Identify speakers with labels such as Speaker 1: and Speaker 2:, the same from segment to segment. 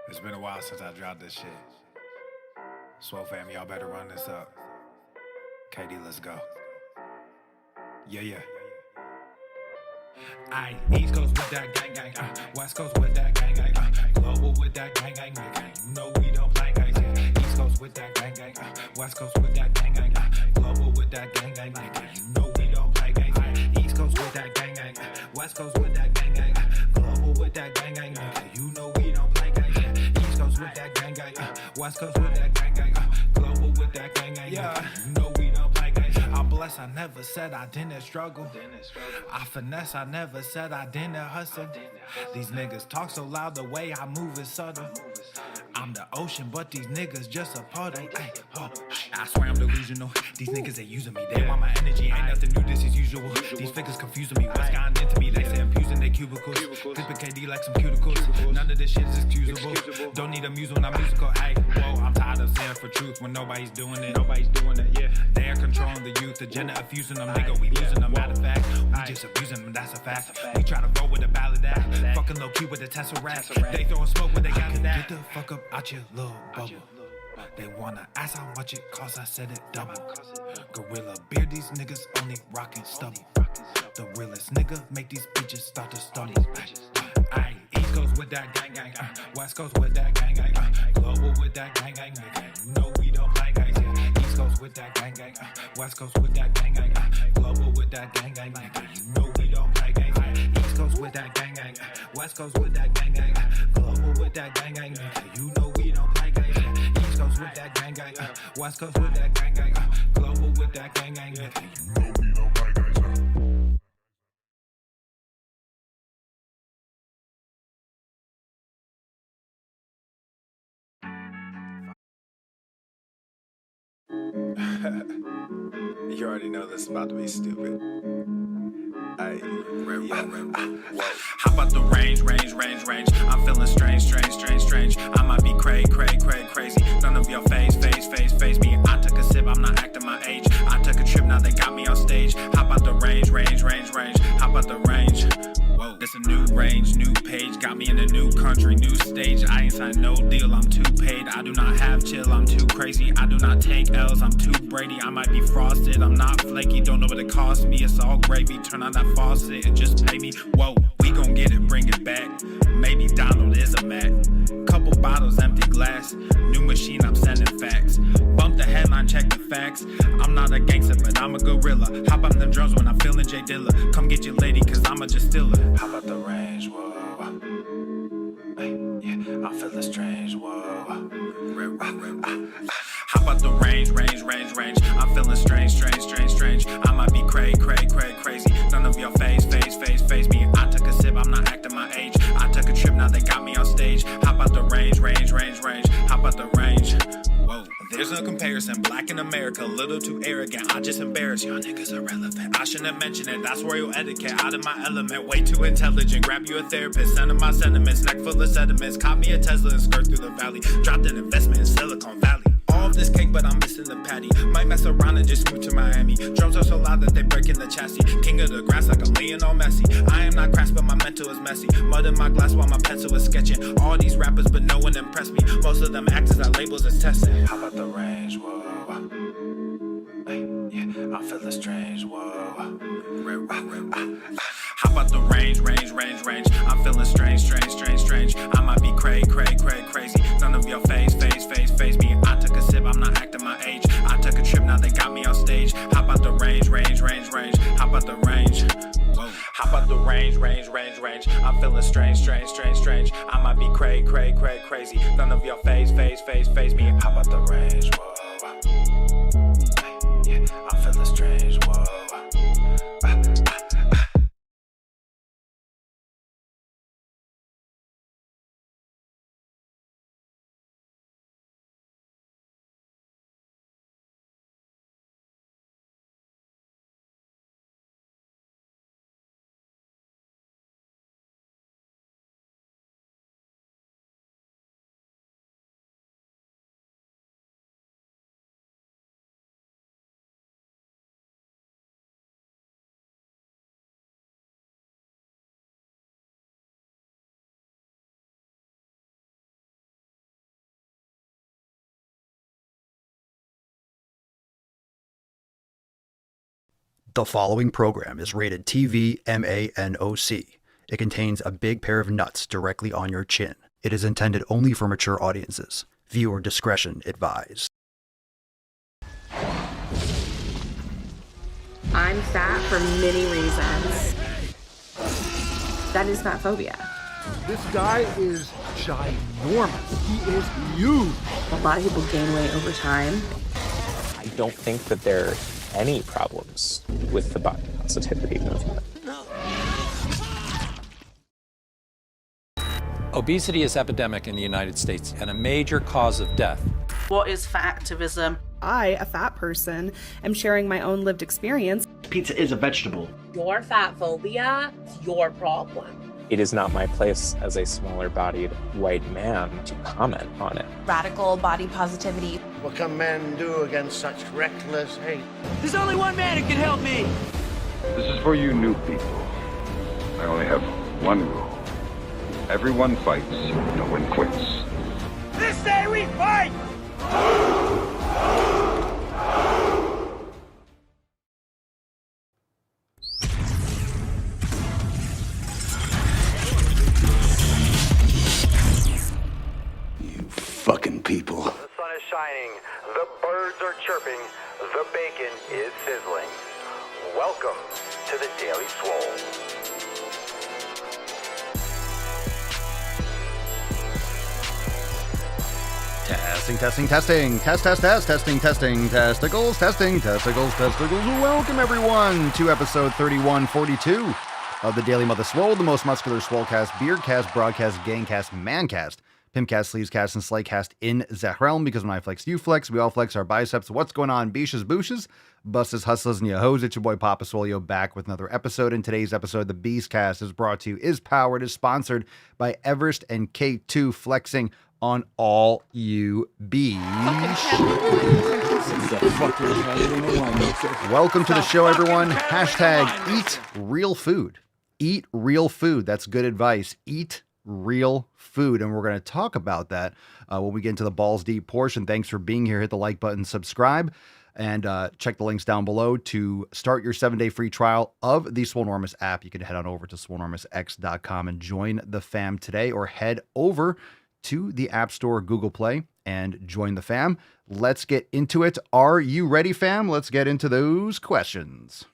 Speaker 1: It's been a while since I dropped this shit. Swole fam, y'all better run this up. KD, let's go. Yeah. Aye, East Coast with that gang gang, West Coast with that gang gang, global with that gang gang, nigga. You know we don't play gang gang. East Coast with that gang gang, West Coast with that gang gang, global with that gang gang, nigga. You know we don't play gang gang. East Coast with that gang gang, West Coast with that gang gang, global with that gang gang, nigga. You know we don't play gang gang. East Coast with that gang gang, West Coast with that gang gang, global with that gang gang, yeah. You know we don't play gang gang. I'm blessed, I never said I didn't struggle. I finesse, I never said I didn't hustle. These niggas talk so loud, the way I move is subtle. I'm the ocean, but these niggas just a puddle. Ay, oh, I swear I'm delusional. These niggas ain't using me. They want my energy, ain't nothing new, this is usual. These figures confusing me. What's gotten into me? They say I'm using their cubicles. Clipping KD like some cuticles. None of this shit is excusable. Don't need a muse when I'm musical. Ay, whoa, I'm tired of saying for truth when nobody's doing it. Yeah. They're controlling the youth, agenda of fusing them, nigga. We losing them. Matter of fact, we just abusing them. That's a fact. We try to roll with a ballad act. Fucking low key with the Tesseract. They throwing smoke when they got it. Get the fuck up out your little bubble. They wanna ask how much it costs, I said it double. Gorilla beer, these niggas only rockin' stubble. The realest nigga make these bitches start to stumble. Aye, East Coast with that gang gang, West Coast with that gang gang, global with that gang gang, nigga. You know we don't play gang gang. East Coast with that gang gang, West Coast with that gang gang, global with that gang gang, nigga. You know we don't play gang gang. East Coast with that gang gang, West Coast with that gang gang, global with that gang gang, nigga. You know we don't play gang gang. East Coast with that gang gang, West Coast with that gang gang, global with that gang gang, nigga. You know we don't play gang gang. You already know this is about to be stupid. Hop out the range. I'm feeling strange. I might be crazy. None of your phase me. I took a sip, I'm not acting my age. I took a trip, now they got me on stage. Hop out the range. Hop out the range. Whoa, this a new range, new page. Got me in a new country, new stage. I ain't signed no deal, I'm too paid. I do not have chill, I'm too crazy. I do not take L's, I'm too Brady. I might be frosted, I'm not flaky. Don't know what it cost me, it's all gravy. Turn on that faucet and just pay me. Whoa, we gon' get it, bring it back. Maybe Donald is a Mac. Couple bottles, empty glass. New machine, I'm sending facts. Bump the headline, check the facts. I'm not a gangster, but I'm a gorilla. Hop on them drums when I'm feeling J Dilla. Come get your lady, cause I'm a just stiller. How about the range, whoa. Hey, yeah, I'm feeling strange, whoa. How about the range. I'm feeling strange. I might be crazy. None of your phase me. I took a sip, I'm not acting my age. I took a trip, now they got me on stage. How about the range. How about the range? Whoa, there's no comparison. Black in America, a little too arrogant. I just embarrass y'all niggas irrelevant. I shouldn't have mentioned it. That's royal etiquette. Out of my element, way too intelligent. Grab you a therapist, send him my sentiments. Neck full of sediments. Caught me a Tesla and skirt through the valley. Dropped an investment in Silicon Valley. All of this cake, but I'm missing the patty. Might mess around and just move to Miami. Drums are so loud that they break in the chassis. King of the grass like a Lionel Messi. I am not crass, but my mental is messy. Mud in my glass while my pencil is sketching. All these rappers, but no one impressed me. Most of them actors that labels as testing. How about the range, whoa. Hey, yeah, I'm feeling strange, whoa. How about the range. I'm feeling strange. I might be crazy. None of your phase me. I took a sip, I'm not acting my age. I took a trip, now they got me on stage. How about the range. How about the range? Whoa. How about the range. I'm feeling strange. I might be crazy. None of your phase me. How about the range? Whoa. Yeah, I'm feeling strange. Whoa.
Speaker 2: The following program is rated TV MANOC. It contains a big pair of nuts directly on your chin. It is intended only for mature audiences. Viewer discretion advised.
Speaker 3: I'm fat for many reasons. That is fat phobia.
Speaker 4: This guy is ginormous. He is huge.
Speaker 3: A lot of people gain weight over time.
Speaker 5: I don't think that there are any problems with the body positivity movement.
Speaker 6: Obesity is epidemic in the United States and a major cause of death.
Speaker 7: What is fat activism?
Speaker 8: I, a fat person, am sharing my own lived experience.
Speaker 9: Pizza is a vegetable.
Speaker 10: Your fat phobia is your problem.
Speaker 5: It is not my place as a smaller-bodied white man to comment on it.
Speaker 11: Radical body positivity.
Speaker 12: What can men do against such reckless hate?
Speaker 13: There's only one man who can help me.
Speaker 14: This is for you new people. I only have one rule. Everyone fights, no one quits.
Speaker 13: This day we fight!
Speaker 12: Fucking people.
Speaker 15: The sun is shining, the birds are chirping, the bacon is sizzling. Welcome to the Daily Swole.
Speaker 2: Testing. Testicles, testicles. Welcome, everyone, to episode 3142 of the Daily Mother Swole, the most muscular swolecast, beardcast, broadcast, gangcast, mancast, pimpcast, sleevescast, and slaycast in the realm, because when I flex, you flex, we all flex our biceps. What's going on, beaches, booshes, busses, hustlers, and yo-hos? It's your boy Papa Swolio back with another episode. In today's episode, the Beastcast is brought to you, is powered, is sponsored by Everest and K2 flexing on all you bees. Welcome to the show, everyone. Hashtag eat real food. Eat real food. That's good advice. Eat real food. And we're going to talk about that when we get into the balls deep portion. Thanks for being here. Hit the like button, subscribe, and check the links down below to start your 7-day free trial of the Swolenormous app. You can head on over to swolenormousx.com and join the fam today, or head over to the App Store, Google Play, and join the fam. Let's get into it. Are you ready, fam? Let's get into those questions.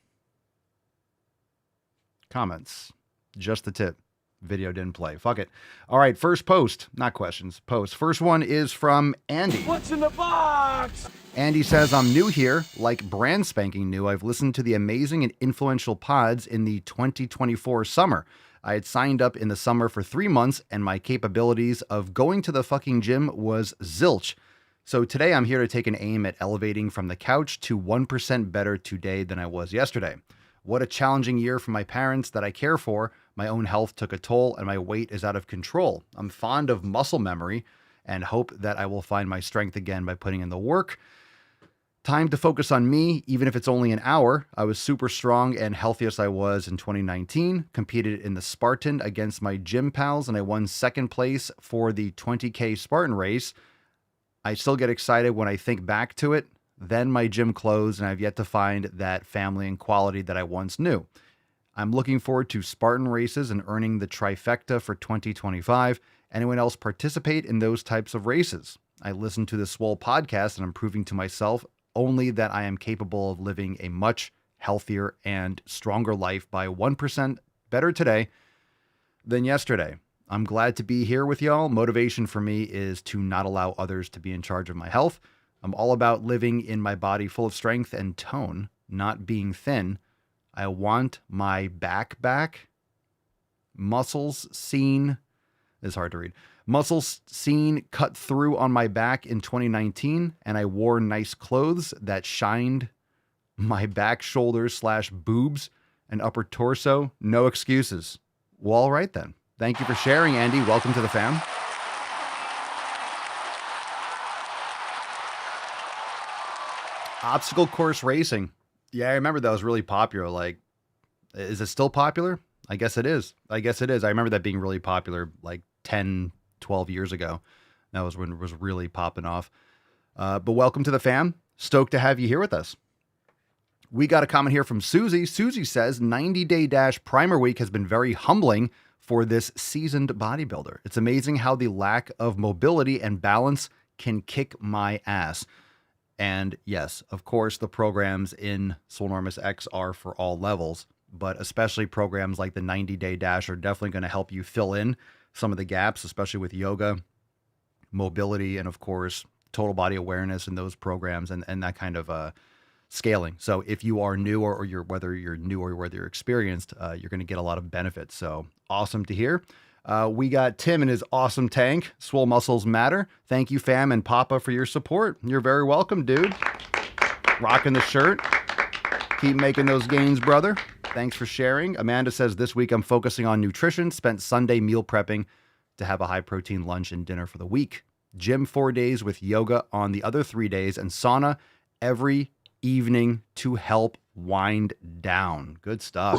Speaker 2: Comments. Just the tip. Video didn't play. Fuck it. All right, first post. Not questions. Post. First one is from Andy.
Speaker 13: What's in the box?
Speaker 2: Andy says, I'm new here, like brand spanking new. I've listened to the amazing and influential pods in the 2024 summer. I had signed up in the summer for 3 months, and my capabilities of going to the fucking gym was zilch. So today I'm here to take an aim at elevating from the couch to 1% better today than I was yesterday. What a challenging year for my parents that I care for. My own health took a toll, and my weight is out of control. I'm fond of muscle memory and hope that I will find my strength again by putting in the work. Time to focus on me, even if it's only an hour. I was super strong and healthiest I was in 2019, competed in the Spartan against my gym pals, and I won second place for the 20K Spartan race. I still get excited when I think back to it. Then my gym closed, and I've yet to find that family and quality that I once knew. I'm looking forward to Spartan races and earning the trifecta for 2025. Anyone else participate in those types of races? I listen to the Swole podcast, and I'm proving to myself only that I am capable of living a much healthier and stronger life by 1% better today than yesterday. I'm glad to be here with y'all. Motivation for me is to not allow others to be in charge of my health. I'm all about living in my body full of strength and tone, not being thin. I want my back. Muscles seen, it's hard to read. Muscles seen cut through on my back in 2019, and I wore nice clothes that shined my back, shoulders / boobs, and upper torso. No excuses. Well, all right then. Thank you for sharing, Andy. Welcome to the fam. Obstacle course racing. Yeah, I remember that was really popular. Like, is it still popular? I guess it is. I remember that being really popular like 10, 12 years ago. That was when it was really popping off. But welcome to the fam. Stoked to have you here with us. We got a comment here from Susie. Susie says 90-day dash primer week has been very humbling for this seasoned bodybuilder. It's amazing how the lack of mobility and balance can kick my ass. And yes, of course, the programs in Swolenormous X are for all levels, but especially programs like the 90-day dash are definitely going to help you fill in some of the gaps, especially with yoga, mobility, and of course, total body awareness in those programs and that kind of scaling. So if you are new or you're whether you're new or whether you're experienced, you're going to get a lot of benefits. So awesome to hear. We got Tim and his awesome tank. Swole Muscles Matter. Thank you, fam and Papa, for your support. You're very welcome, dude. Rocking the shirt. Keep making those gains, brother. Thanks for sharing. Amanda says, this week I'm focusing on nutrition. Spent Sunday meal prepping to have a high protein lunch and dinner for the week. Gym 4 days with yoga on the other 3 days and sauna every evening to help wind down. Good stuff.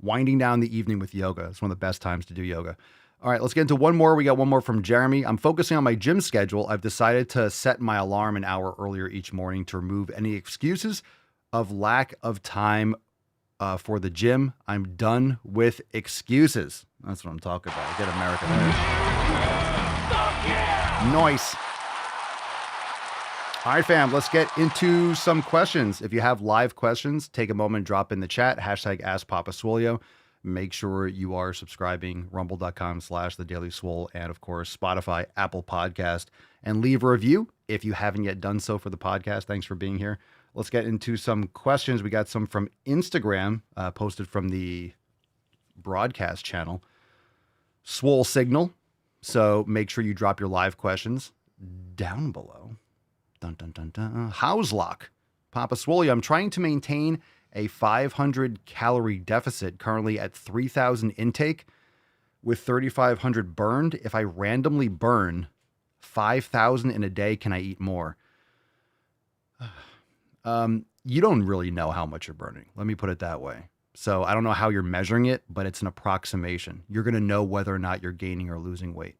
Speaker 2: Winding down the evening with yoga. It's one of the best times to do yoga. All right, let's get into one more. We got one more from Jeremy. I'm focusing on my gym schedule. I've decided to set my alarm an hour earlier each morning to remove any excuses of lack of time for the gym. I'm done with excuses. That's what I'm talking about. Get America there. Nice. All right, fam, let's get into some questions. If you have live questions, take a moment, drop in the chat, hashtag AskPapaSwolio. Make sure you are subscribing, rumble.com/TheDailySwole, and of course, Spotify, Apple Podcast, and leave a review if you haven't yet done so for the podcast. Thanks for being here. Let's get into some questions. We got some from Instagram, posted from the broadcast channel, Swole Signal. So make sure you drop your live questions down below. Dun, dun, dun, dun. Houselock. Papa Swolio, I'm trying to maintain a 500 calorie deficit, currently at 3,000 intake with 3,500 burned. If I randomly burn 5,000 in a day, can I eat more? You don't really know how much you're burning. Let me put it that way. So I don't know how you're measuring it, but it's an approximation. You're going to know whether or not you're gaining or losing weight.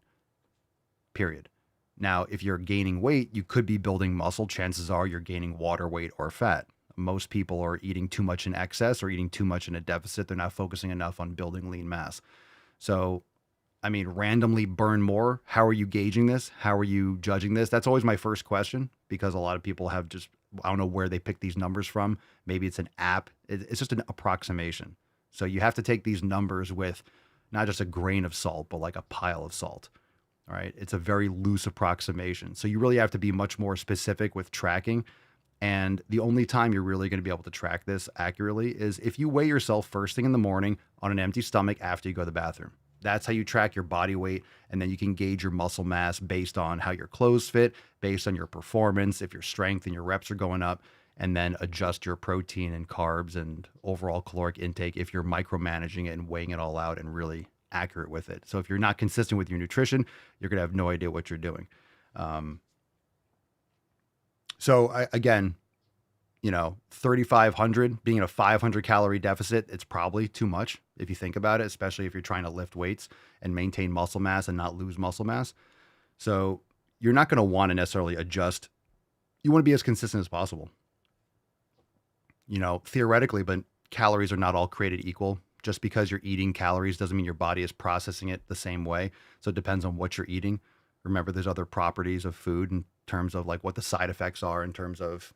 Speaker 2: Period. Now, if you're gaining weight, you could be building muscle. Chances are you're gaining water weight or fat. Most people are eating too much in excess or eating too much in a deficit. They're not focusing enough on building lean mass. So, I mean, randomly burn more. How are you gauging this? How are you judging this? That's always my first question, because a lot of people have just, I don't know where they pick these numbers from. Maybe it's an app. It's just an approximation. So you have to take these numbers with not just a grain of salt, but like a pile of salt. All right. It's a very loose approximation. So you really have to be much more specific with tracking. And the only time you're really going to be able to track this accurately is if you weigh yourself first thing in the morning on an empty stomach after you go to the bathroom. That's how you track your body weight. And then you can gauge your muscle mass based on how your clothes fit, based on your performance, if your strength and your reps are going up, and then adjust your protein and carbs and overall caloric intake if you're micromanaging it and weighing it all out and really accurate with it. So if you're not consistent with your nutrition, you're going to have no idea what you're doing. Again, 3,500 being in a 500 calorie deficit, it's probably too much if you think about it, especially if you're trying to lift weights and maintain muscle mass and not lose muscle mass. So you're not going to want to necessarily adjust. You want to be as consistent as possible, theoretically, but calories are not all created equal. Just because you're eating calories doesn't mean your body is processing it the same way. So it depends on what you're eating. Remember, there's other properties of food in terms of like what the side effects are in terms of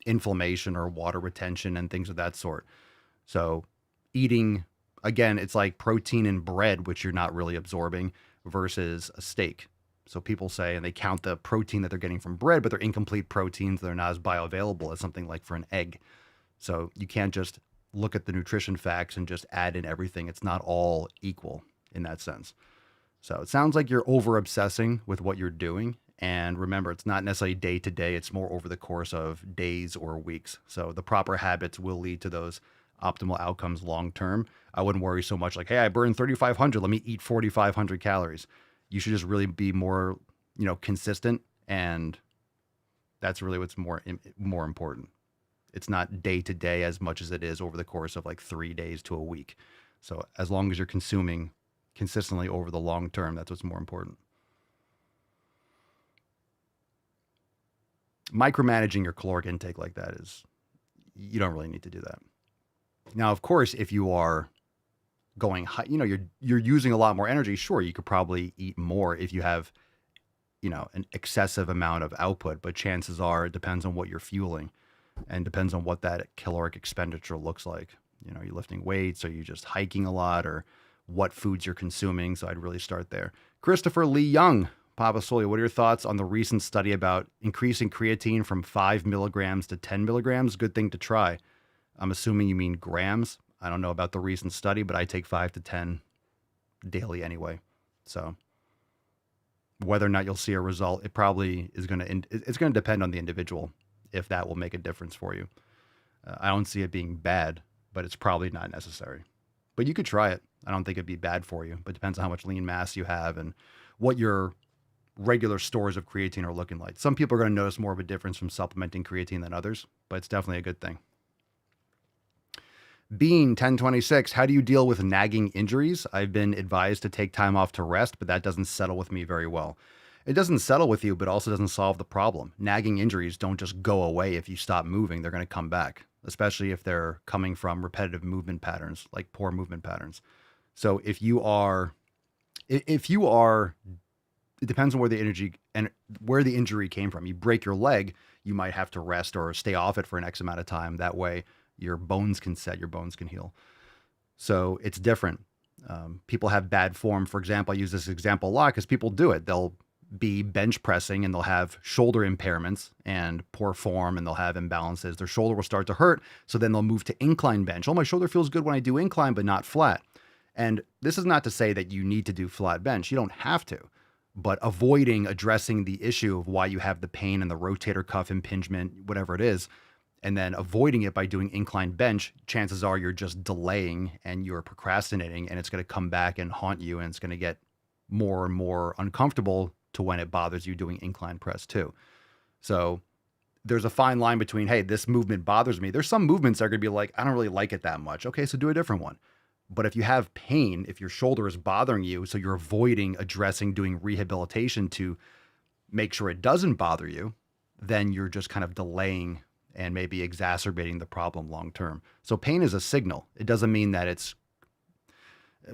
Speaker 2: inflammation or water retention and things of that sort. So eating, again, it's like protein in bread, which you're not really absorbing, versus a steak. So people say, and they count the protein that they're getting from bread, but they're incomplete proteins. They're not as bioavailable as something like for an egg. So you can't just look at the nutrition facts and just add in everything. It's not all equal in that sense. So it sounds like you're over obsessing with what you're doing. And remember, it's not necessarily day to day. It's more over the course of days or weeks. So the proper habits will lead to those optimal outcomes long term. I wouldn't worry so much like, hey, I burned 3,500. Let me eat 4,500 calories. You should just really be more, consistent. And that's really what's more important. It's not day to day as much as it is over the course of like 3 days to a week. So as long as you're consuming consistently over the long term, that's what's more important. micromanaging your caloric intake like that is, you don't really need to do that. Now, of course, if you are going high, you're using a lot more energy, sure, you could probably eat more if you have, an excessive amount of output, but chances are it depends on what you're fueling and depends on what that caloric expenditure looks like. You're lifting weights, or you just hiking a lot, or what foods you're consuming. So I'd really start there. Christopher Lee Young, Papa Swole, what are your thoughts on the recent study about increasing creatine from 5 milligrams to 10 milligrams? Good thing to try. I'm assuming you mean grams. I don't know about the recent study, but I take 5 to 10 daily anyway. So whether or not you'll see a result, it probably is it's going to depend on the individual if that will make a difference for you. I don't see it being bad, but it's probably not necessary. But you could try it. I don't think it'd be bad for you, but it depends on how much lean mass you have and what your regular stores of creatine are looking like. Some people are going to notice more of a difference from supplementing creatine than others, but it's definitely a good thing. Bean 1026, how do you deal with nagging injuries? I've been advised to take time off to rest, but that doesn't settle with me very well. It doesn't settle with you, but also doesn't solve the problem. Nagging injuries don't just go away if you stop moving. They're going to come back, especially if they're coming from repetitive movement patterns, like poor movement patterns. So if you are, it depends on where the injury came from. You break your leg, you might have to rest or stay off it for an X amount of time. That way your bones can set, your bones can heal. So it's different. People have bad form. For example, I use this example a lot because people do it. They'll be bench pressing and they'll have shoulder impairments and poor form, and they'll have imbalances. Their shoulder will start to hurt. So then they'll move to incline bench. Oh, my shoulder feels good when I do incline, but not flat. And this is not to say that you need to do flat bench. You don't have to, but addressing the issue of why you have the pain and the rotator cuff impingement, whatever it is, and then avoiding it by doing incline bench, chances are you're just delaying and you're procrastinating, and it's going to come back and haunt you, and it's going to get more and more uncomfortable to when it bothers you doing incline press too. So there's a fine line between, hey, this movement bothers me. There's some movements that are going to be like, I don't really like it that much. Okay, so do a different one. But if you have pain, if your shoulder is bothering you, so you're avoiding addressing, doing rehabilitation to make sure it doesn't bother you, then you're just kind of delaying and maybe exacerbating the problem long term. So pain is a signal. It doesn't mean that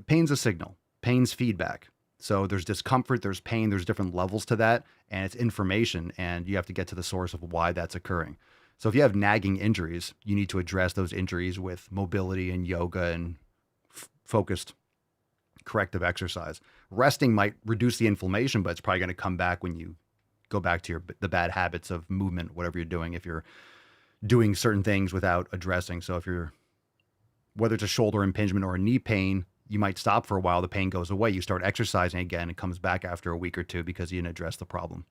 Speaker 2: pain's a signal. Pain's feedback. So there's discomfort, there's pain, there's different levels to that, and it's information, and you have to get to the source of why that's occurring. So if you have nagging injuries, you need to address those injuries with mobility and yoga and focused corrective exercise. Resting might reduce the inflammation, but it's probably going to come back when you go back to the bad habits of movement, whatever you're doing, if you're doing certain things without addressing. So whether it's a shoulder impingement or a knee pain, you might stop for a while, the pain goes away, you start exercising again, it comes back after a week or two because you didn't address the problem.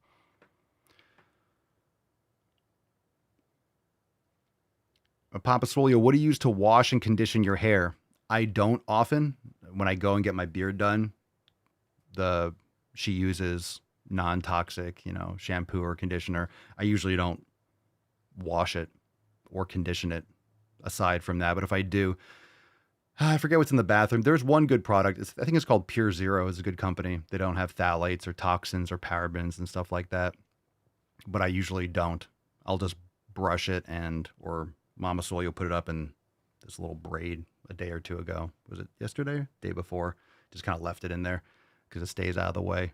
Speaker 2: Papa Swole, what do you use to wash and condition your hair? I don't often. When I go and get my beard done, she uses non-toxic, shampoo or conditioner. I usually don't wash it or condition it aside from that. But if I do, I forget what's in the bathroom. There's one good product. I think it's called Pure Zero. It's a good company. They don't have phthalates or toxins or parabens and stuff like that. But I usually don't. I'll just brush it or Mama Swole will put it up in this little braid a day or two ago. Was it yesterday? Day before? Just kind of left it in there because it stays out of the way.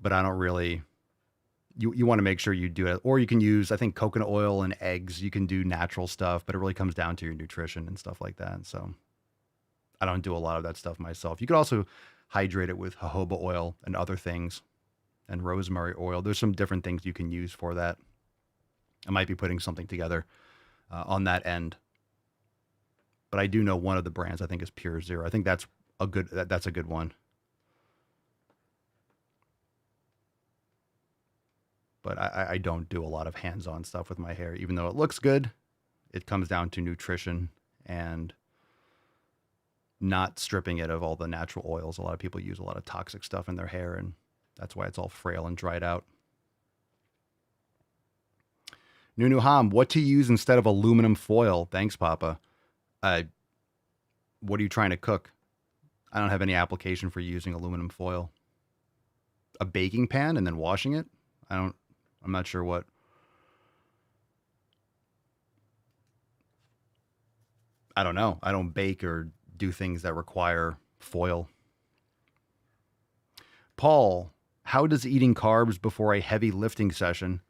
Speaker 2: But I don't really, you want to make sure you do it. Or you can use, I think, coconut oil and eggs. You can do natural stuff, but it really comes down to your nutrition and stuff like that. So I don't do a lot of that stuff myself. You could also hydrate it with jojoba oil and other things and rosemary oil. There's some different things you can use for that. I might be putting something together on that end. But I do know one of the brands I think is Pure Zero. I think that's a good one. But I don't do a lot of hands-on stuff with my hair. Even though it looks good, it comes down to nutrition and not stripping it of all the natural oils. A lot of people use a lot of toxic stuff in their hair, and that's why it's all frail and dried out. Nunu Ham, what to use instead of aluminum foil? Thanks, Papa. What are you trying to cook? I don't have any application for using aluminum foil. A baking pan and then washing it? I'm not sure what I don't know. I don't bake or do things that require foil. Paul, how does eating carbs before a heavy lifting session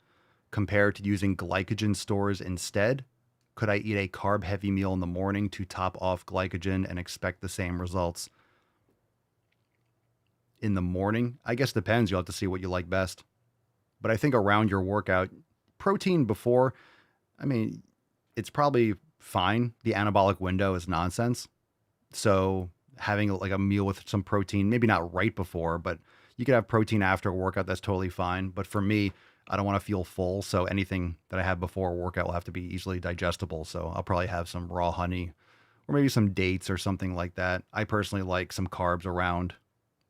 Speaker 2: compare to using glycogen stores instead? Could I eat a carb-heavy meal in the morning to top off glycogen and expect the same results? In the morning? I guess depends. You'll have to see what you like best. But I think around your workout, protein before, I mean, it's probably fine. The anabolic window is nonsense. So having like a meal with some protein, maybe not right before, but you could have protein after a workout. That's totally fine. But for me, I don't want to feel full. So anything that I have before a workout will have to be easily digestible. So I'll probably have some raw honey or maybe some dates or something like that. I personally like some carbs around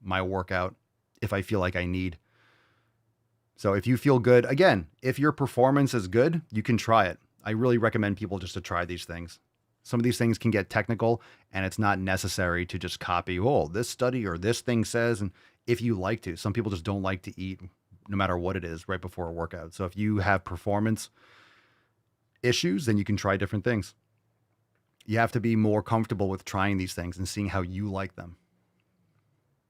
Speaker 2: my workout if I feel like I need. So if you feel good, again, if your performance is good, you can try it. I really recommend people just to try these things. Some of these things can get technical and it's not necessary to just copy, oh, this study or this thing says, and if you like to. Some people just don't like to eat no matter what it is right before a workout. So if you have performance issues, then you can try different things. You have to be more comfortable with trying these things and seeing how you like them,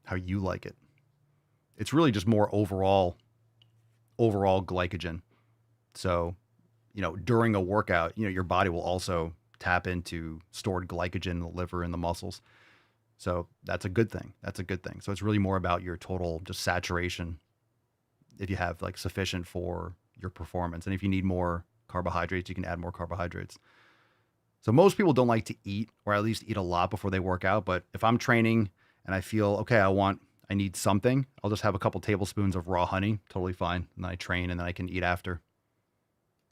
Speaker 2: how you like it. It's really just more overall glycogen. So, during a workout, your body will also tap into stored glycogen in the liver and the muscles. So that's a good thing. So it's really more about your total just saturation. If you have like sufficient for your performance, and if you need more carbohydrates, you can add more carbohydrates. So most people don't like to eat, or at least eat a lot before they work out. But if I'm training and I feel, okay, I need something, I'll just have a couple tablespoons of raw honey, totally fine. And then I train and then I can eat after.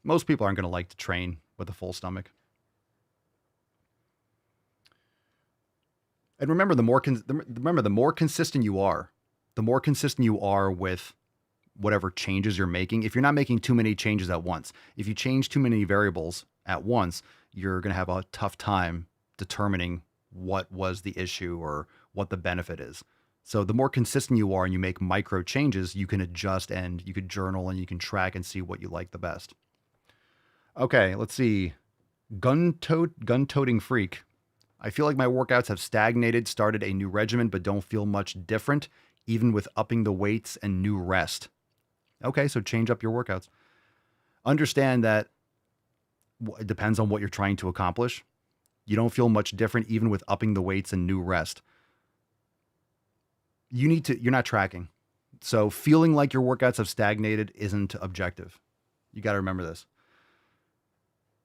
Speaker 2: Most people aren't going to like to train with a full stomach. And remember, the more consistent you are, with whatever changes you're making. If you're not making too many changes at once, if you change too many variables at once, you're going to have a tough time determining what was the issue or what the benefit is. So the more consistent you are and you make micro changes, you can adjust and you could journal and you can track and see what you like the best. Okay, let's see. Gun-toting freak. I feel like my workouts have stagnated, started a new regimen, but don't feel much different, even with upping the weights and new rest. Okay, so change up your workouts. Understand that it depends on what you're trying to accomplish. You don't feel much different, even with upping the weights and new rest. You're not tracking. So feeling like your workouts have stagnated isn't objective. You got to remember this.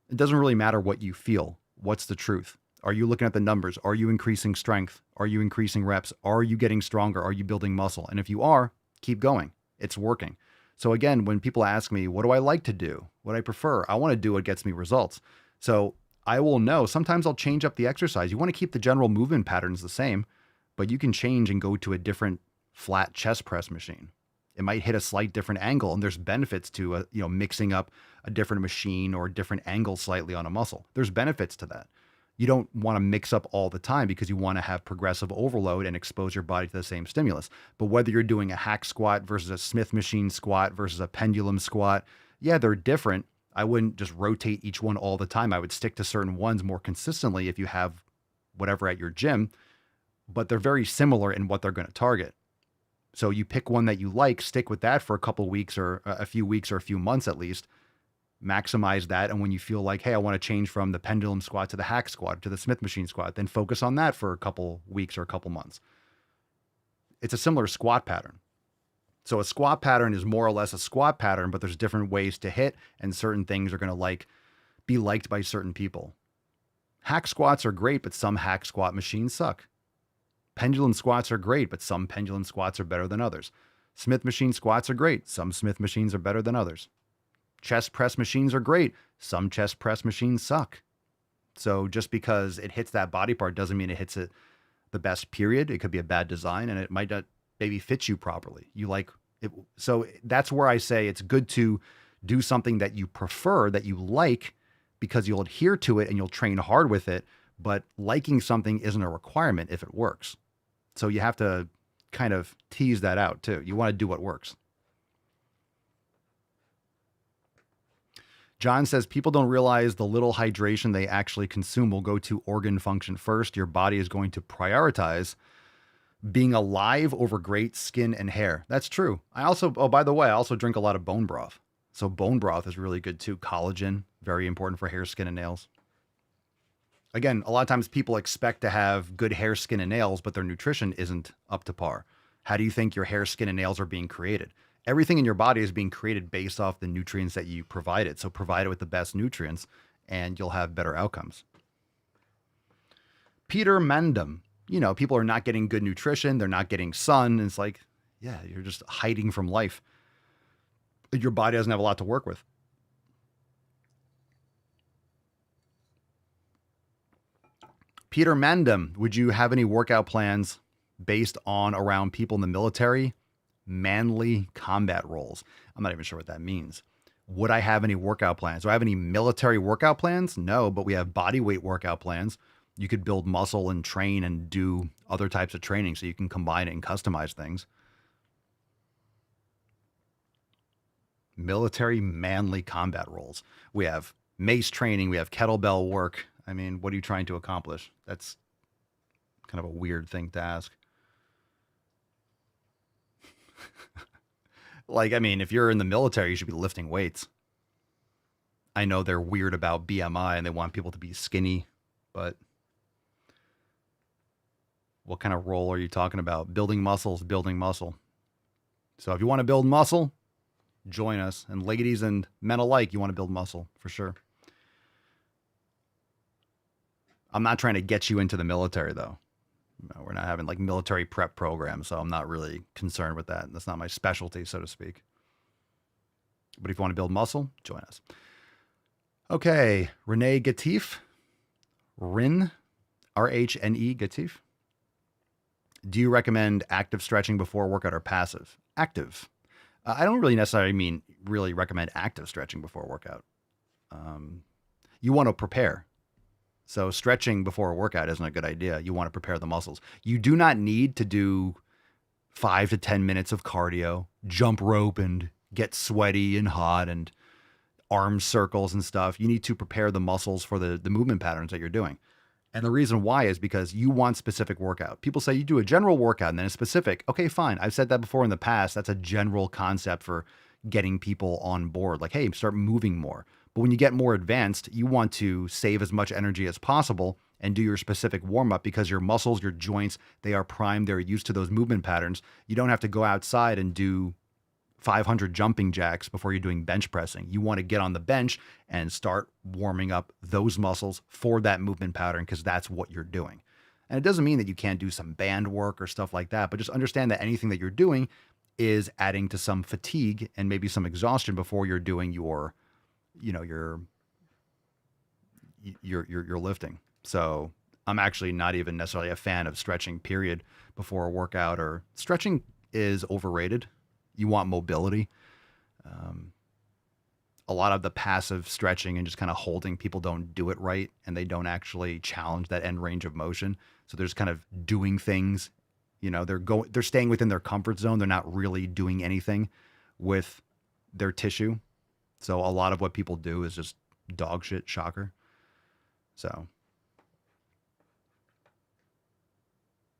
Speaker 2: It doesn't really matter what you feel. What's the truth? Are you looking at the numbers? Are you increasing strength? Are you increasing reps? Are you getting stronger? Are you building muscle? And if you are, keep going. It's working. So again, when people ask me, what do I like to do? What I prefer? I want to do what gets me results. So I will know. Sometimes I'll change up the exercise. You want to keep the general movement patterns the same, but you can change and go to a different flat chest press machine. It might hit a slight different angle, and there's benefits to mixing up a different machine or a different angle slightly on a muscle. There's benefits to that. You don't want to mix up all the time because you want to have progressive overload and expose your body to the same stimulus. But whether you're doing a hack squat versus a Smith machine squat versus a pendulum squat, yeah, they're different. I wouldn't just rotate each one all the time. I would stick to certain ones more consistently if you have whatever at your gym, but they're very similar in what they're going to target. So you pick one that you like, stick with that for a couple weeks or a few weeks or a few months at least. Maximize that. And when you feel like, hey, I want to change from the pendulum squat to the hack squat to the Smith machine squat, then focus on that for a couple weeks or a couple months. It's a similar squat pattern. So a squat pattern is more or less a squat pattern, but there's different ways to hit, and certain things are going to be liked by certain people. Hack squats are great, but some hack squat machines suck. Pendulum squats are great, but some pendulum squats are better than others. Smith machine squats are great. Some Smith machines are better than others. Chest press machines are great. Some chest press machines suck. So just because it hits that body part doesn't mean it hits it the best, period. It could be a bad design and it might not maybe fit you properly. You like it. So that's where I say it's good to do something that you prefer, that you like, because you'll adhere to it and you'll train hard with it. But liking something isn't a requirement if it works. So you have to kind of tease that out too. You want to do what works. John says people don't realize the little hydration they actually consume will go to organ function first. Your body is going to prioritize being alive over great skin and hair. That's true. I also, oh, by the way, I also drink a lot of bone broth. So bone broth is really good too. Collagen, very important for hair, skin, and nails. Again, a lot of times people expect to have good hair, skin, and nails, but their nutrition isn't up to par. How do you think your hair, skin, and nails are being created? Everything in your body is being created based off the nutrients that you provided. So provide it with the best nutrients and you'll have better outcomes. Peter Mandam, people are not getting good nutrition. They're not getting sun. And it's like, yeah, you're just hiding from life. Your body doesn't have a lot to work with. Peter Mandam, would you have any workout plans based on around people in the military? Manly combat roles. I'm not even sure what that means. Would I have any workout plans? Do I have any military workout plans? No, but we have body weight workout plans. You could build muscle and train and do other types of training so you can combine it and customize things. Military manly combat roles. We have mace training. We have kettlebell work. I mean, what are you trying to accomplish? That's kind of a weird thing to ask. If you're in the military, you should be lifting weights. I know they're weird about BMI and they want people to be skinny, but what kind of role are you talking about? Building muscles, building muscle. So if you want to build muscle, join us. And ladies and men alike, you want to build muscle for sure. I'm not trying to get you into the military though. No, we're not having like military prep programs, so I'm not really concerned with that. That's not my specialty, so to speak. But if you want to build muscle, join us. Okay, Renee Gatif. Rin, R-H-N-E, Gatif. Do you recommend active stretching before workout or passive? Active. I don't really necessarily really recommend active stretching before workout. You want to prepare. So stretching before a workout isn't a good idea. You want to prepare the muscles. You do not need to do 5 to 10 minutes of cardio, jump rope and get sweaty and hot and arm circles and stuff. You need to prepare the muscles for the movement patterns that you're doing. And the reason why is because you want specific workout. People say you do a general workout and then a specific. Okay, fine. I've said that before in the past. That's a general concept for getting people on board. Like, hey, start moving more. But when you get more advanced, you want to save as much energy as possible and do your specific warm-up because your muscles, your joints, they are primed. They're used to those movement patterns. You don't have to go outside and do 500 jumping jacks before you're doing bench pressing. You want to get on the bench and start warming up those muscles for that movement pattern because that's what you're doing. And it doesn't mean that you can't do some band work or stuff like that, but just understand that anything that you're doing is adding to some fatigue and maybe some exhaustion before you're doing your lifting. So I'm actually not even necessarily a fan of stretching period before a workout, or stretching is overrated. You want mobility. A lot of the passive stretching and just kind of holding, people don't do it right and they don't actually challenge that end range of motion. So they're just kind of doing things, they're staying within their comfort zone. They're not really doing anything with their tissue. So a lot of what people do is just dog shit, shocker. So,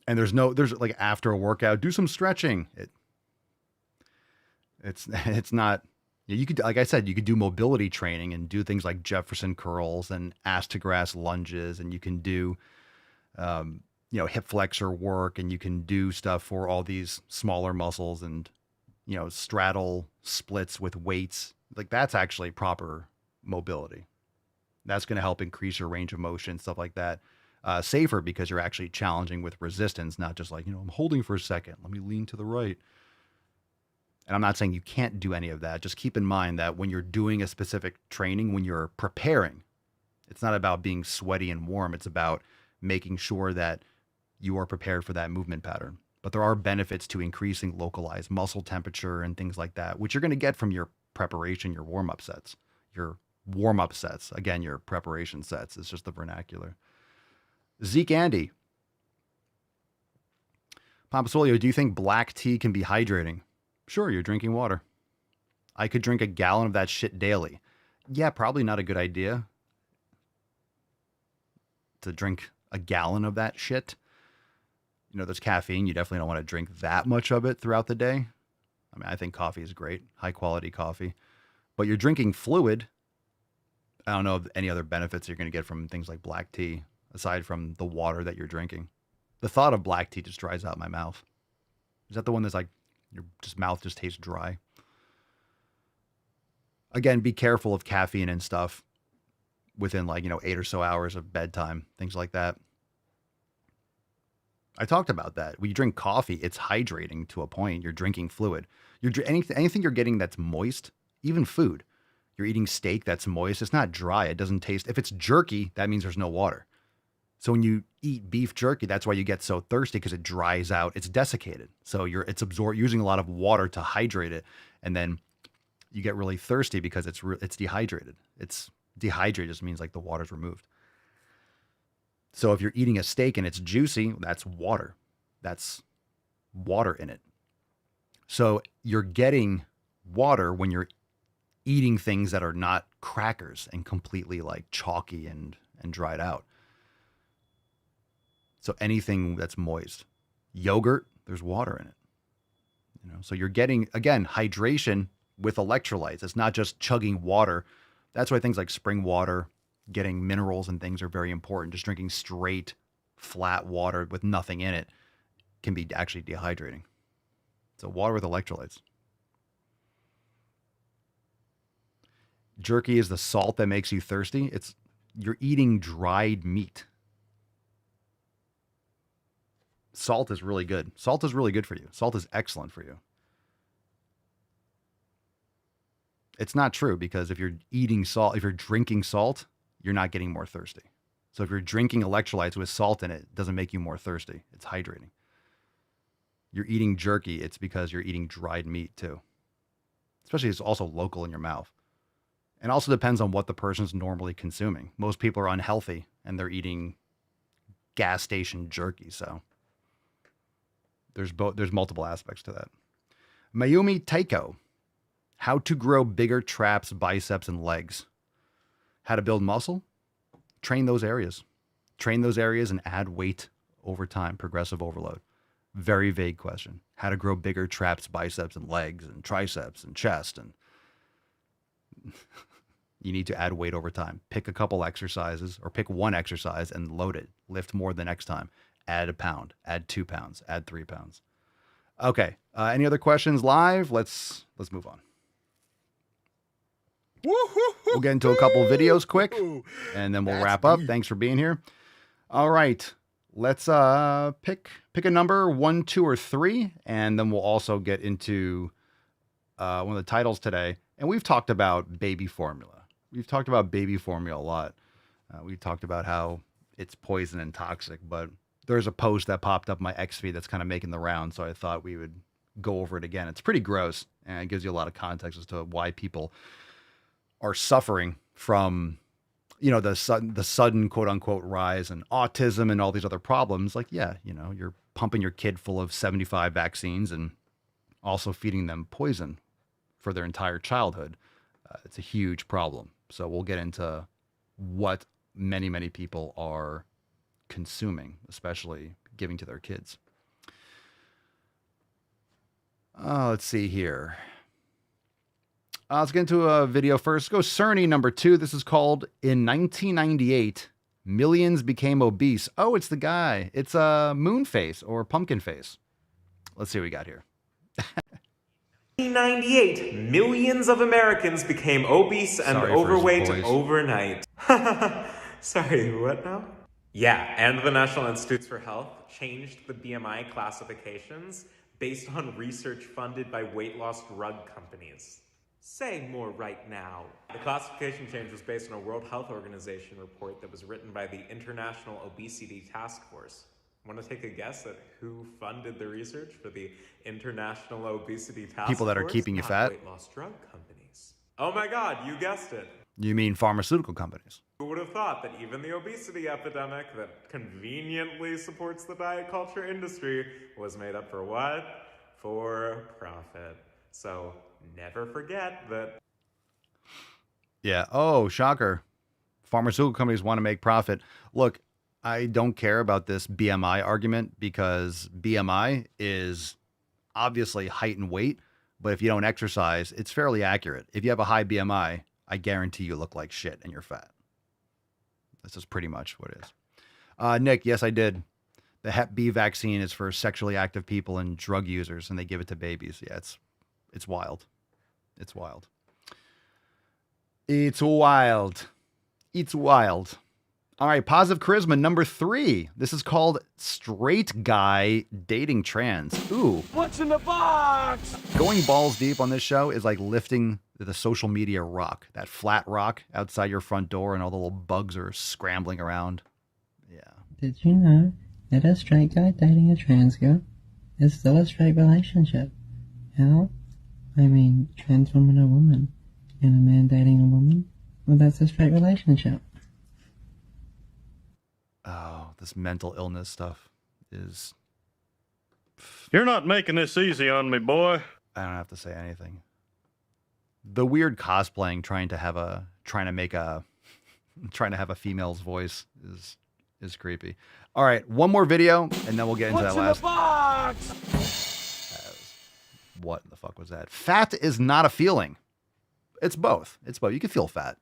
Speaker 2: and there's like after a workout, do some stretching. It's not, you could, like I said, you could do mobility training and do things like Jefferson curls and ass to grass lunges. And you can do, hip flexor work, and you can do stuff for all these smaller muscles and, straddle splits with weights. Like that's actually proper mobility. That's going to help increase your range of motion, stuff like that. Safer because you're actually challenging with resistance, not just like, I'm holding for a second. Let me lean to the right. And I'm not saying you can't do any of that. Just keep in mind that when you're doing a specific training, when you're preparing, it's not about being sweaty and warm. It's about making sure that you are prepared for that movement pattern. But there are benefits to increasing localized muscle temperature and things like that, which you're going to get from your preparation, your warm-up sets. Your warm-up sets, again, your preparation sets. It's just the vernacular. Zeke Andy. Pompasolio, do you think black tea can be hydrating? Sure, you're drinking water. I could drink a gallon of that shit daily. Yeah, probably not a good idea to drink a gallon of that shit. You know, there's caffeine. You definitely don't want to drink that much of it throughout the day. I mean, I think coffee is great, high quality coffee, but you're drinking fluid. I don't know of any other benefits you're going to get from things like black tea, aside from the water that you're drinking. The thought of black tea just dries out my mouth. Is that the one that's like your just mouth just tastes dry? Again, be careful of caffeine and stuff within 8 or so hours of bedtime, things like that. I talked about that. When you drink coffee, it's hydrating to a point. You're drinking fluid. Anything you're getting that's moist, even food. You're eating steak that's moist. It's not dry. It doesn't taste. If it's jerky, that means there's no water. So when you eat beef jerky, that's why you get so thirsty, because it dries out. It's desiccated. So it's using a lot of water to hydrate it, and then you get really thirsty because it's dehydrated. It's dehydrated just means like the water's removed. So if you're eating a steak and it's juicy, that's water. That's water in it. So you're getting water when you're eating things that are not crackers and completely like chalky and dried out. So anything that's moist. Yogurt, there's water in it. You know, so you're getting, again, hydration with electrolytes. It's not just chugging water. That's why things like spring water, getting minerals and things are very important. Just drinking straight, flat water with nothing in it can be actually dehydrating. So water with electrolytes. Jerky is the salt that makes you thirsty. You're eating dried meat. Salt is really good. Salt is really good for you. Salt is excellent for you. It's not true, because if you're eating salt, if you're drinking salt, you're not getting more thirsty. So if you're drinking electrolytes with salt in it, it doesn't make you more thirsty. It's hydrating. You're eating jerky, it's because you're eating dried meat too. Especially it's also local in your mouth. And also depends on what the person's normally consuming. Most people are unhealthy and they're eating gas station jerky, so there's multiple aspects to that. Mayumi Taiko, how to grow bigger traps, biceps, and legs. How to build muscle? Train those areas. Train those areas and add weight over time, progressive overload. Very vague question. How to grow bigger traps, biceps, and legs, and triceps, and chest, and you need to add weight over time. Pick a couple exercises, or pick one exercise and load it. Lift more the next time. Add a pound, add 2 pounds, add 3 pounds. Okay. Any other questions live? Let's move on. We'll get into a couple videos quick, and then we'll wrap up. Thanks for being here. All right. Let's pick a number, 1, 2, or 3, and then we'll also get into one of the titles today. And we've talked about baby formula. We've talked about baby formula a lot. We've talked about how it's poison and toxic, but there's a post that popped up my X feed that's kind of making the round, so I thought we would go over it again. It's pretty gross, and it gives you a lot of context as to why people are suffering from, the sudden quote unquote rise in autism and all these other problems. Like, yeah, you're pumping your kid full of 75 vaccines and also feeding them poison for their entire childhood. It's a huge problem. So we'll get into what many, many people are consuming, especially giving to their kids. Let's see here. Let's get into a video first. Let's go Cerny number 2. This is called In 1998, Millions Became Obese. Oh, it's the guy. It's Moon Face or Pumpkin Face. Let's see what we got here.
Speaker 9: 1998, millions of Americans became obese and overweight overnight. Sorry, what now? Yeah, and the National Institutes for Health changed the BMI classifications based on research funded by weight loss drug companies. Say more right now. The classification change was based on a World Health Organization report that was written by the International Obesity Task Force. Want to take a guess at who funded the research for the International Obesity Task Force?
Speaker 2: People that are keeping you fat?
Speaker 9: Weight loss drug companies. Oh my God, you guessed it.
Speaker 2: You mean pharmaceutical companies?
Speaker 9: Who would have thought that even the obesity epidemic that conveniently supports the diet culture industry was made up for what? For profit. So never forget that.
Speaker 2: Yeah. Oh, shocker. Pharmaceutical companies want to make profit. Look, I don't care about this BMI argument because BMI is obviously height and weight, but if you don't exercise, it's fairly accurate. If you have a high BMI, I guarantee you look like shit and you're fat. This is pretty much what it is. Nick, yes, I did. The Hep B vaccine is for sexually active people and drug users, and they give it to babies. Yeah, it's wild. It's wild. It's wild. It's wild. All right, positive charisma number 3. This is called Straight Guy Dating Trans. Ooh.
Speaker 13: What's in the box?
Speaker 2: Going balls deep on this show is like lifting the social media rock, that flat rock outside your front door, and all the little bugs are scrambling around. Yeah.
Speaker 16: Did you know that a straight guy dating a trans girl is still a straight relationship? How? I mean, trans woman a woman, and a man dating a woman? Well, that's a straight relationship.
Speaker 2: Oh, this mental illness stuff is...
Speaker 17: You're not making this easy on me, boy.
Speaker 2: I don't have to say anything. The weird cosplaying trying to have a female's voice is creepy. All right, one more video and then we'll get into
Speaker 13: What's
Speaker 2: that
Speaker 13: in
Speaker 2: last.
Speaker 13: The box?
Speaker 2: What the fuck was that? Fat is not a feeling. It's both. It's both. You can feel fat.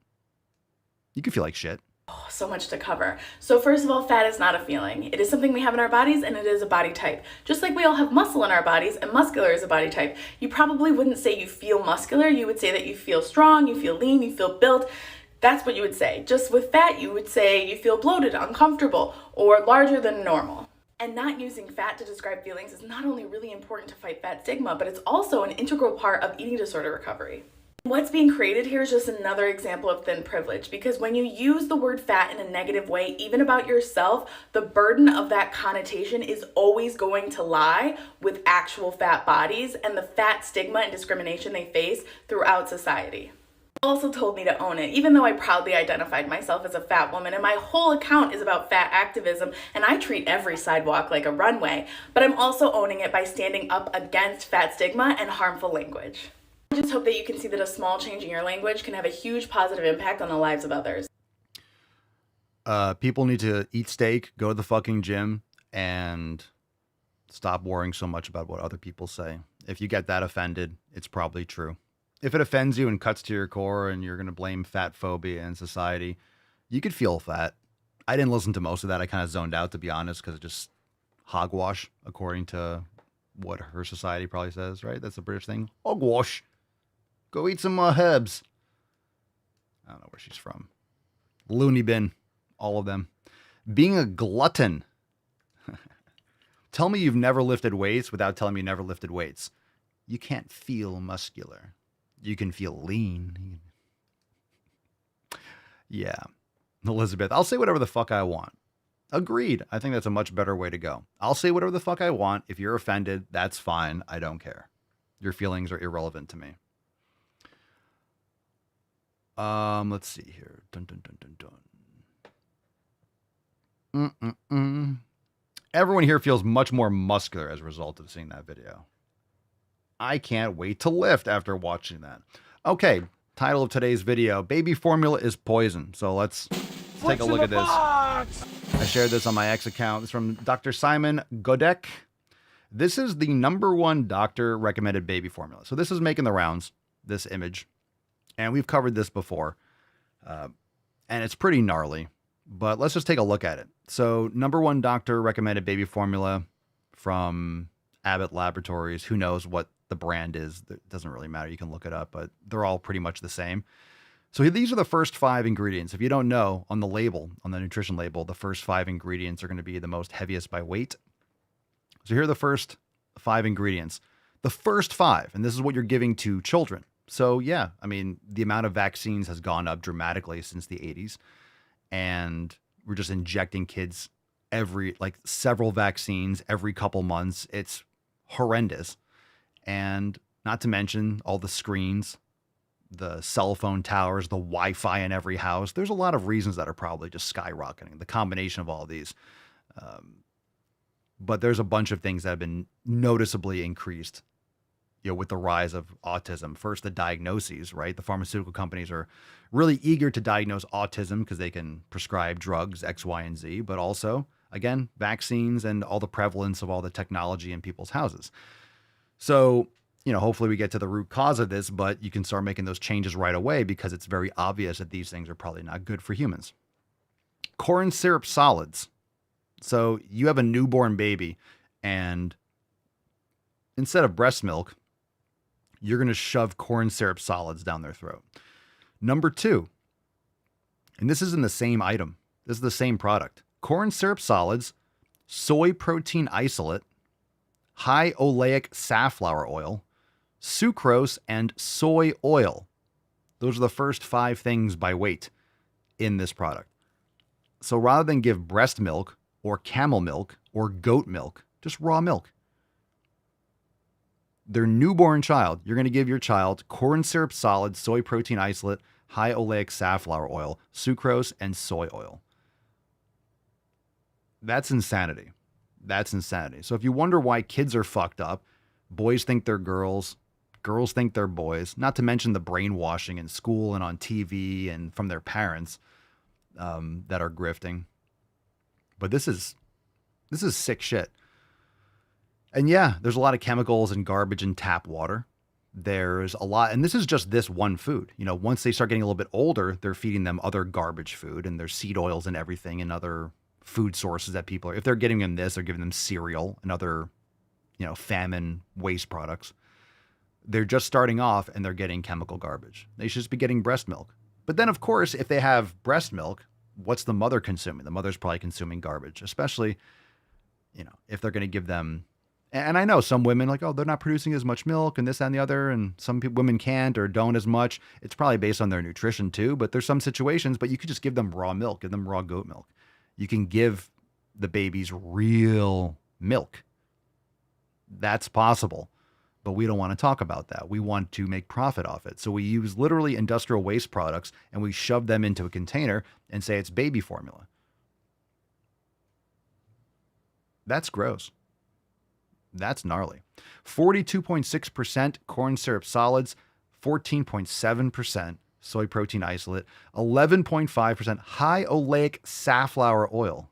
Speaker 2: You can feel like shit.
Speaker 18: Oh, so much to cover. So first of all, fat is not a feeling. It is something we have in our bodies, and it is a body type. Just like we all have muscle in our bodies, and muscular is a body type. You probably wouldn't say you feel muscular. You would say that you feel strong, you feel lean, you feel built. That's what you would say. Just with fat, you would say you feel bloated, uncomfortable, or larger than normal. And not using fat to describe feelings is not only really important to fight fat stigma, but it's also an integral part of eating disorder recovery. What's being created here is just another example of thin privilege, because when you use the word fat in a negative way, even about yourself, the burden of that connotation is always going to lie with actual fat bodies and the fat stigma and discrimination they face throughout society. Also told me to own it, even though I proudly identified myself as a fat woman, and my whole account is about fat activism, and I treat every sidewalk like a runway, but I'm also owning it by standing up against fat stigma and harmful language. I just hope that you can see that a small change in your language can have a huge positive impact on the lives of others.
Speaker 2: People need to eat steak, go to the fucking gym, and stop worrying so much about what other people say. If you get that offended, it's probably true. If it offends you and cuts to your core and you're going to blame fat phobia in society, you could feel fat. I didn't listen to most of that. I kind of zoned out, to be honest, because it just hogwash, according to what her society probably says, right? That's a British thing. Hogwash. Go eat some herbs. I don't know where she's from. Looney bin. All of them. Being a glutton. Tell me you've never lifted weights without telling me you never lifted weights. You can't feel muscular. You can feel lean. Yeah. Elizabeth, I'll say whatever the fuck I want. Agreed. I think that's a much better way to go. I'll say whatever the fuck I want. If you're offended, that's fine. I don't care. Your feelings are irrelevant to me. Let's see here. Dun, dun, dun, dun, dun. Everyone here feels much more muscular as a result of seeing that video. I can't wait to lift after watching that. Okay, title of today's video, Baby Formula is Poison. So let's take a look at this. I shared this on my X account. It's from Dr. Simon Godek. This is the #1 doctor recommended baby formula. So this is making the rounds, this image. And we've covered this before. And it's pretty gnarly. But let's just take a look at it. So #1 doctor recommended baby formula from Abbott Laboratories. Who knows what the brand is? It doesn't really matter. You can look it up, but they're all pretty much the same. So these are the first 5 ingredients. If you don't know, on the label, on the nutrition label, the first 5 ingredients are going to be the most heaviest by weight. So here are the first 5 ingredients. The first 5, and this is what you're giving to children. So yeah, I mean, the amount of vaccines has gone up dramatically since the 80s. And we're just injecting kids several vaccines every couple months. It's horrendous. And not to mention all the screens, the cell phone towers, the Wi-Fi in every house. There's a lot of reasons that are probably just skyrocketing, the combination of all of these. But there's a bunch of things that have been noticeably increased with the rise of autism. First, the diagnoses, right? The pharmaceutical companies are really eager to diagnose autism because they can prescribe drugs X, Y, and Z, but also, again, vaccines and all the prevalence of all the technology in people's houses. So, hopefully we get to the root cause of this, but you can start making those changes right away because it's very obvious that these things are probably not good for humans. Corn syrup solids. So you have a newborn baby and instead of breast milk, you're going to shove corn syrup solids down their throat. Number 2, and this is in the same item. This is the same product. Corn syrup solids, soy protein isolate, high oleic safflower oil, sucrose, and soy oil. Those are the first 5 things by weight in this product. So rather than give breast milk or camel milk or goat milk, just raw milk. Their newborn child, you're going to give your child corn syrup solids, soy protein isolate, high oleic safflower oil, sucrose, and soy oil. That's insanity. That's insanity. So if you wonder why kids are fucked up, boys think they're girls, girls think they're boys, not to mention the brainwashing in school and on TV and from their parents that are grifting. But this is sick shit. And yeah, there's a lot of chemicals and garbage in tap water. There's a lot, and this is just this one food. Once they start getting a little bit older, they're feeding them other garbage food, and there's seed oils and everything and other food sources that people are, if they're giving them this, they're giving them cereal and other, famine waste products. They're just starting off and they're getting chemical garbage. They should just be getting breast milk. But then, of course, if they have breast milk, what's the mother consuming? The mother's probably consuming garbage, especially, if they're going to give them. And I know some women they're not producing as much milk and this, that, and the other. And some women can't or don't as much. It's probably based on their nutrition too. But there's some situations, but you could just give them raw milk, give them raw goat milk. You can give the babies real milk. That's possible. But we don't want to talk about that. We want to make profit off it. So we use literally industrial waste products and we shove them into a container and say it's baby formula. That's gross. That's gnarly. 42.6% corn syrup solids, 14.7% soy protein isolate, 11.5% high oleic safflower oil,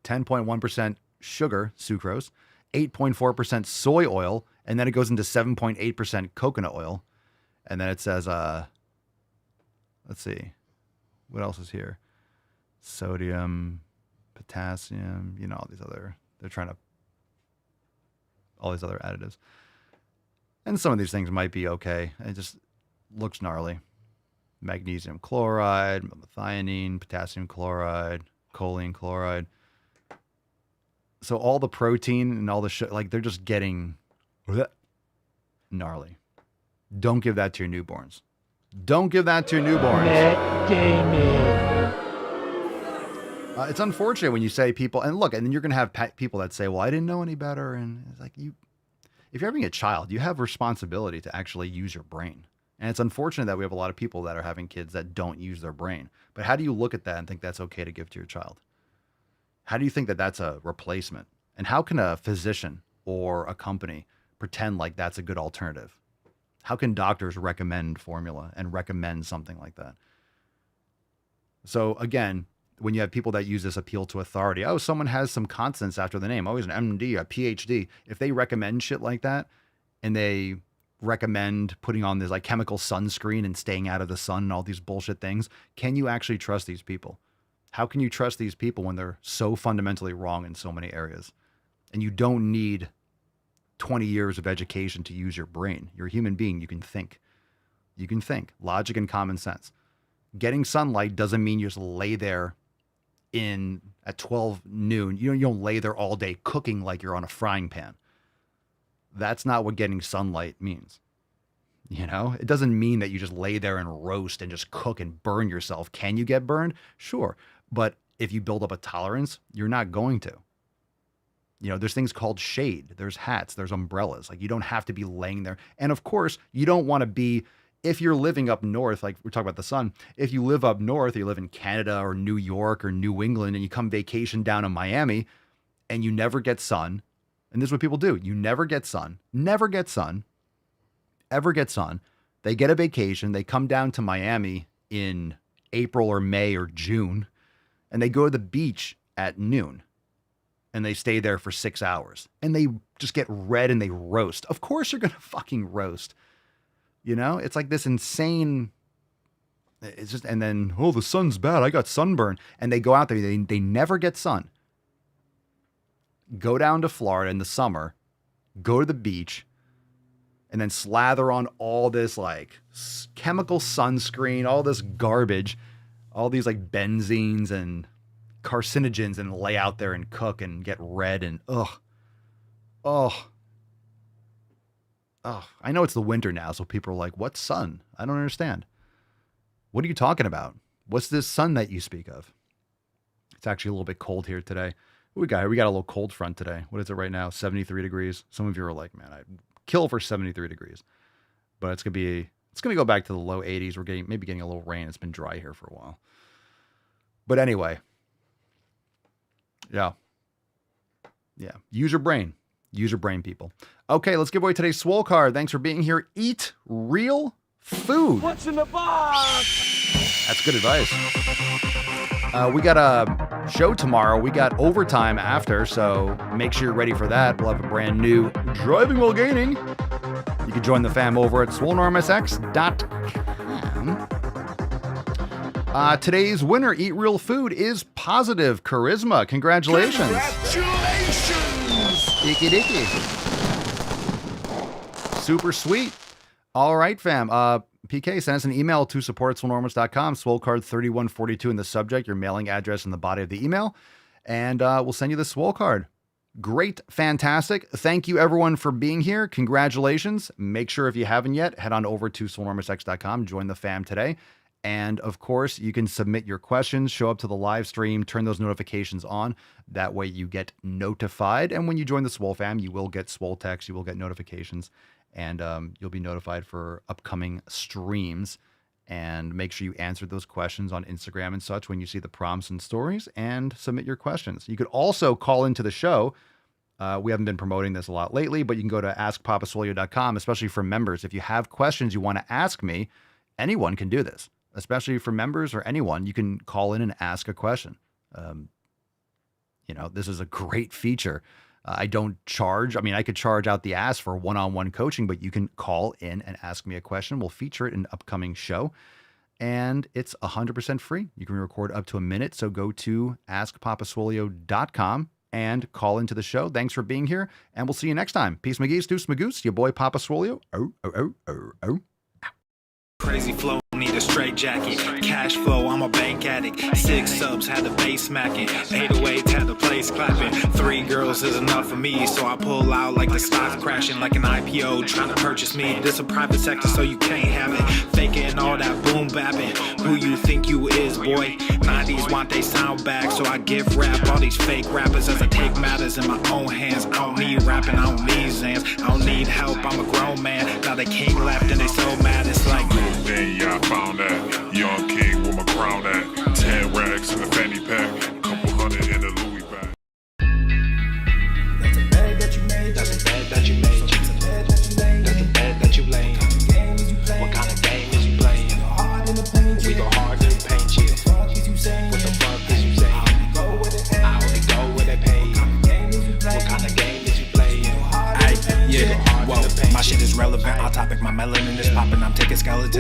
Speaker 2: 10.1% sugar, sucrose, 8.4% soy oil, and then it goes into 7.8% coconut oil. And then it says, let's see, what else is here? Sodium, potassium, all these other, all these other additives. And some of these things might be okay. It just looks gnarly. Magnesium chloride, methionine, potassium chloride, choline chloride. So all the protein and all the shit, they're just getting gnarly. Don't give that to your newborns. Don't give that to your newborns. It's unfortunate when you say people, and look, and then you're going to have people that say, well, I didn't know any better. And it's if you're having a child, you have responsibility to actually use your brain. And it's unfortunate that we have a lot of people that are having kids that don't use their brain. But how do you look at that and think that's okay to give to your child? How do you think that that's a replacement? And how can a physician or a company pretend like that's a good alternative? How can doctors recommend formula and recommend something like that? So again, when you have people that use this appeal to authority, oh, someone has some consonants after the name, always an MD, a PhD. If they recommend shit like that and they recommend putting on this chemical sunscreen and staying out of the sun and all these bullshit things, can you actually trust these people? How can you trust these people when they're so fundamentally wrong in so many areas? And you don't need 20 years of education to use your brain. You're a human being. You can think. You can think. Logic and common sense. Getting sunlight doesn't mean you just lay there at 12 noon. You don't lay there all day cooking like you're on a frying pan. That's not what getting sunlight means. It doesn't mean that you just lay there and roast and just cook and burn yourself. Can you get burned? Sure. But if you build up a tolerance, you're not going to. There's things called shade. There's hats. There's umbrellas. You don't have to be laying there. And of course, you don't want to be, if you're living up north, like we're talking about the sun, if you live up north, or you live in Canada or New York or New England and you come vacation down in Miami and you never get sun, And this is what people do. You never get sun, ever get sun. They get a vacation. They come down to Miami in April or May or June, and they go to the beach at noon, and they stay there for 6 hours, and they just get red and they roast. Of course you're going to fucking roast. You know, it's like this insane, it's just, and then, oh, the sun's bad. I got sunburn. And they go out there. They never get sun. Go down to Florida in the summer, go to the beach, and then slather on all this like chemical sunscreen, all this garbage, all these like benzenes and carcinogens, and lay out there and cook and get red and oh. I know it's the winter now, so people are like, what sun? I don't understand. What are you talking about? What's this sun that you speak of? It's actually a little bit cold here today. We got a little cold front today. What is it right now? 73 degrees. Some of you are like, man, I'd kill for 73 degrees. But it's gonna go back to the low 80s. We're maybe getting a little rain. It's been dry here for a while. But anyway. Yeah. Use your brain. Use your brain, people. Okay, let's give away today's Swole card. Thanks for being here. Eat real food.
Speaker 13: What's in the box?
Speaker 2: That's good advice. We got a show tomorrow. We got overtime after, so make sure you're ready for that. We'll have a brand new Driving While Gaining. You can join the fam over at swolenormousx.com. Today's winner, Eat Real Food, is Positive Charisma. Congratulations. Icky dicky. Super sweet. All right, fam. PK, send us an email to support@swolenormous.com. Swole card 3142 in the subject, your mailing address in the body of the email, and we'll send you the Swole card. Great, fantastic. Thank you, everyone, for being here. Congratulations. Make sure, if you haven't yet, head on over to swolenormousx.com. Join the fam today. And, of course, you can submit your questions, show up to the live stream, turn those notifications on. That way you get notified. And when you join the Swole fam, you will get Swole text. You will get notifications. And you'll be notified for upcoming streams. And make sure you answer those questions on Instagram and such when you see the prompts and stories, and submit your questions. You could also call into the show. We haven't been promoting this a lot lately, but you can go to askpapaswolio.com, especially for members. If you have questions you want to ask me, anyone can do this, especially for members or anyone. You can call in and ask a question. This is a great feature. I don't charge. I mean, I could charge out the ass for one-on-one coaching, but you can call in and ask me a question. We'll feature it in an upcoming show, and it's 100% free. You can record up to a minute, so go to askpapaswolio.com and call into the show. Thanks for being here, and we'll see you next time. Peace, McGee's, deuce, magoose, your boy Papa Swolio. Oh.
Speaker 1: Crazy flow, need a straight jacket. Cash flow, I'm a bank addict. 6 subs, had the bass smacking. 808, had the place clapping. 3 girls is enough for me, so I pull out like the stock crashing. Like an IPO, trying to purchase me. This a private sector, so you can't have it. Faking all that boom bapping. Who you think you is, boy? 90s want they sound back, so I give rap all these fake rappers as I take matters in my own hands. I don't need rapping, I don't need Zans. I don't need help, I'm a grown man. Now the king left and they so mad, it's like,
Speaker 19: then yeah, I found that young king with my crown at 10 racks in the fanny pack, couple hundred in the Louis bag.
Speaker 1: That's a bed that you made. That's a bed that you made. That's a bed that you laid. That's a bed that you laid. What kind of game is you playing? We go hard in the paint, yeah. What the fuck is you saying? I only go where they pay. What kind of game is you playing? Yeah, whoa, my shit is relevant. On topic, my melanin is popping. I'm taking skeletons.